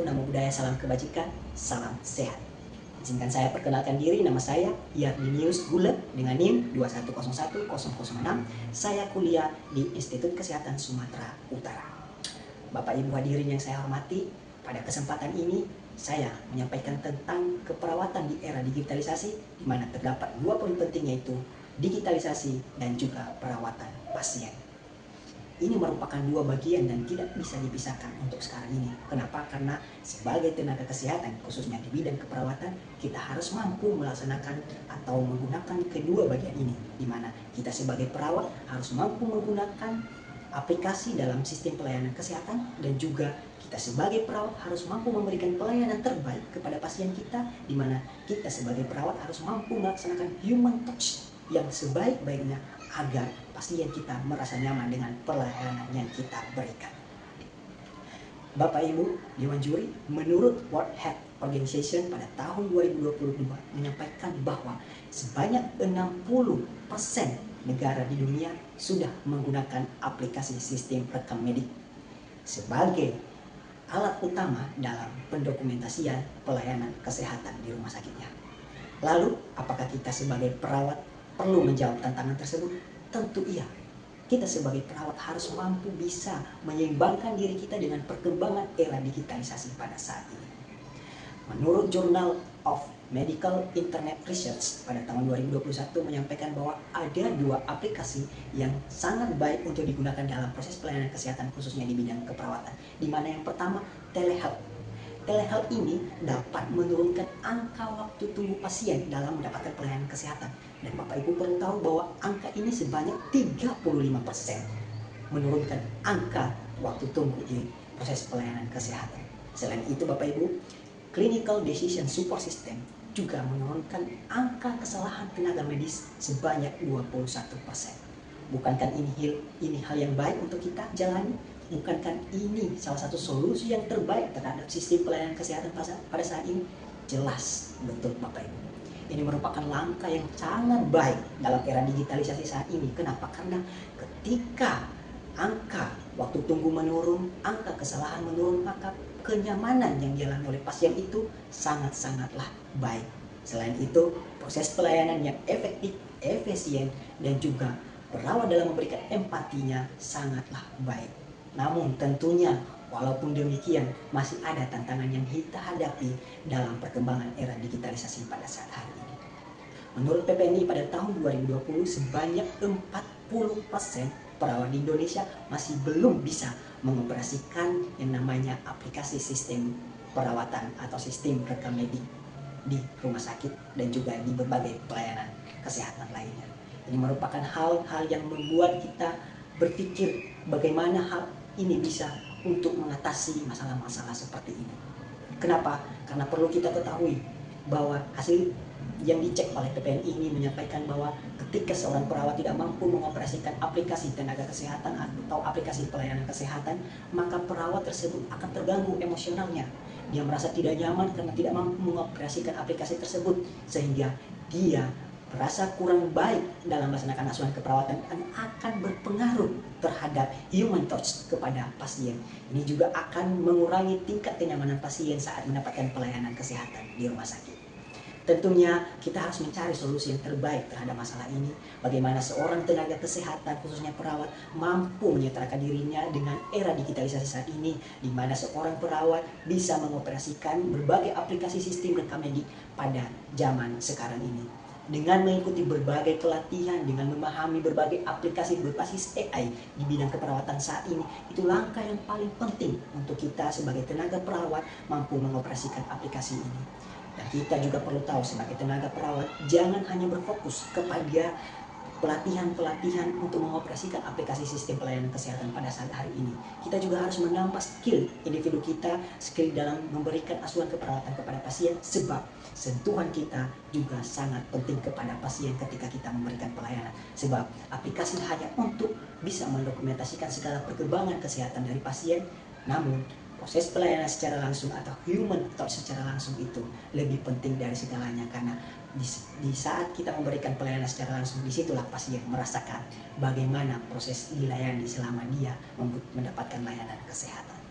namo buddhaya, salam kebajikan, salam sehat. Izinkan saya perkenalkan diri, nama saya Yardinius Gula dengan NIM 2101006. Saya kuliah di Institut Kesehatan Sumatera Utara. Bapak Ibu hadirin yang saya hormati, pada kesempatan ini saya menyampaikan tentang keperawatan di era digitalisasi, di mana terdapat dua poin penting, yaitu digitalisasi dan juga perawatan pasien. Ini merupakan dua bagian dan tidak bisa dipisahkan untuk sekarang ini. Kenapa? Karena sebagai tenaga kesehatan, khususnya di bidang keperawatan, kita harus mampu melaksanakan atau menggunakan kedua bagian ini, di mana kita sebagai perawat harus mampu menggunakan aplikasi dalam sistem pelayanan kesehatan, dan juga kita sebagai perawat harus mampu memberikan pelayanan terbaik kepada pasien kita, di mana kita sebagai perawat harus mampu melaksanakan human touch yang sebaik-baiknya agar pasien kita merasa nyaman dengan pelayanan yang kita berikan. Bapak Ibu Dewan Juri, menurut World Health Organization pada tahun 2022 menyampaikan bahwa sebanyak 60% negara di dunia sudah menggunakan aplikasi sistem rekam medik sebagai alat utama dalam pendokumentasian pelayanan kesehatan di rumah sakitnya. Lalu, apakah kita sebagai perawat perlu menjawab tantangan tersebut? Tentu iya. Kita sebagai perawat harus mampu bisa menyeimbangkan diri kita dengan perkembangan era digitalisasi pada saat ini. Menurut Journal of Medical Internet Research pada tahun 2021 menyampaikan bahwa ada dua aplikasi yang sangat baik untuk digunakan dalam proses pelayanan kesehatan, khususnya di bidang keperawatan. Di mana yang pertama, telehealth. Telehealth ini dapat menurunkan angka waktu tunggu pasien dalam mendapatkan pelayanan kesehatan. Dan Bapak Ibu perlu tahu bahwa angka ini sebanyak 35% menurunkan angka waktu tunggu di proses pelayanan kesehatan. Selain itu Bapak Ibu, Clinical Decision Support System juga menurunkan angka kesalahan tenaga medis sebanyak 21%. Bukankah ini hal yang baik untuk kita jalani? Bukankah ini salah satu solusi yang terbaik terhadap sistem pelayanan kesehatan pada saat ini? Jelas betul Bapak Ibu. Ini merupakan langkah yang sangat baik dalam era digitalisasi saat ini. Kenapa? Karena ketika angka waktu tunggu menurun, angka kesalahan menurun, maka kenyamanan yang dialami oleh pasien itu sangat-sangatlah baik. Selain itu, proses pelayanan yang efektif, efisien, dan juga perawat dalam memberikan empatinya sangatlah baik. Namun tentunya walaupun demikian masih ada tantangan yang kita hadapi dalam perkembangan era digitalisasi pada saat hari ini. Menurut PPNI pada tahun 2020 sebanyak 40% perawat di Indonesia masih belum bisa mengoperasikan yang namanya aplikasi sistem perawatan atau sistem rekam medik di rumah sakit dan juga di berbagai pelayanan kesehatan lainnya. Ini merupakan hal-hal yang membuat kita berpikir bagaimana hal ini bisa untuk mengatasi masalah-masalah seperti ini. Kenapa? Karena perlu kita ketahui bahwa hasil yang dicek oleh PPNI ini menyampaikan bahwa ketika seorang perawat tidak mampu mengoperasikan aplikasi tenaga kesehatan atau aplikasi pelayanan kesehatan, maka perawat tersebut akan terganggu emosionalnya. Dia merasa tidak nyaman karena tidak mampu mengoperasikan aplikasi tersebut, sehingga dia merasa kurang baik dalam melaksanakan asuhan keperawatan dan akan berpengaruh terhadap human touch kepada pasien. Ini juga akan mengurangi tingkat kenyamanan pasien saat mendapatkan pelayanan kesehatan di rumah sakit. Tentunya kita harus mencari solusi yang terbaik terhadap masalah ini. Bagaimana seorang tenaga kesehatan, khususnya perawat, mampu menyetarakan dirinya dengan era digitalisasi saat ini, di mana seorang perawat bisa mengoperasikan berbagai aplikasi sistem rekam medik pada zaman sekarang ini. Dengan mengikuti berbagai pelatihan, dengan memahami berbagai aplikasi berbasis AI di bidang keperawatan saat ini, itu langkah yang paling penting untuk kita sebagai tenaga perawat mampu mengoperasikan aplikasi ini. Dan kita juga perlu tahu sebagai tenaga perawat, jangan hanya berfokus kepada pelatihan-pelatihan untuk mengoperasikan aplikasi sistem pelayanan kesehatan pada saat hari ini. Kita juga harus menambah skill individu kita, skill dalam memberikan asuhan keperawatan kepada pasien, sebab sentuhan kita juga sangat penting kepada pasien ketika kita memberikan pelayanan. Sebab aplikasi hanya untuk bisa mendokumentasikan segala perkembangan kesehatan dari pasien, namun proses pelayanan secara langsung atau human touch secara langsung itu lebih penting dari segalanya, karena di saat kita memberikan pelayanan secara langsung, disitulah pasien merasakan bagaimana proses dilayani selama dia mendapatkan layanan kesehatan.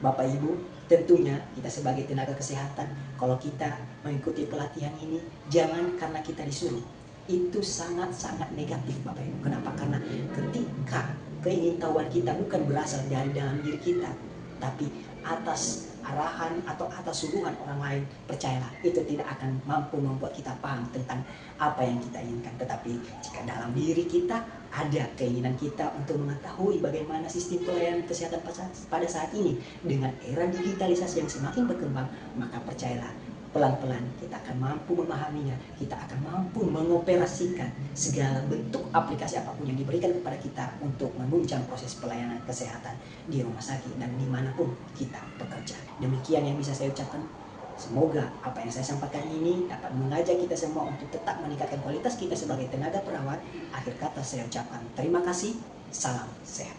Bapak Ibu, tentunya kita sebagai tenaga kesehatan, kalau kita mengikuti pelatihan ini, jangan karena kita disuruh. Itu sangat-sangat negatif Bapak Ibu. Kenapa? Karena ketika keingintahuan kita bukan berasal dari dalam diri kita, tapi atas arahan atau atas suruhan orang lain, percayalah itu tidak akan mampu membuat kita paham tentang apa yang kita inginkan. Tetapi jika dalam diri kita ada keinginan kita untuk mengetahui bagaimana sistem pelayanan kesehatan pada saat ini dengan era digitalisasi yang semakin berkembang, maka percayalah pelan-pelan kita akan mampu memahaminya, kita akan mampu mengoperasikan segala bentuk aplikasi apapun yang diberikan kepada kita untuk menunjang proses pelayanan kesehatan di rumah sakit dan dimanapun kita bekerja. Demikian yang bisa saya ucapkan. Semoga apa yang saya sampaikan ini dapat mengajak kita semua untuk tetap meningkatkan kualitas kita sebagai tenaga perawat. Akhir kata saya ucapkan terima kasih, salam sehat.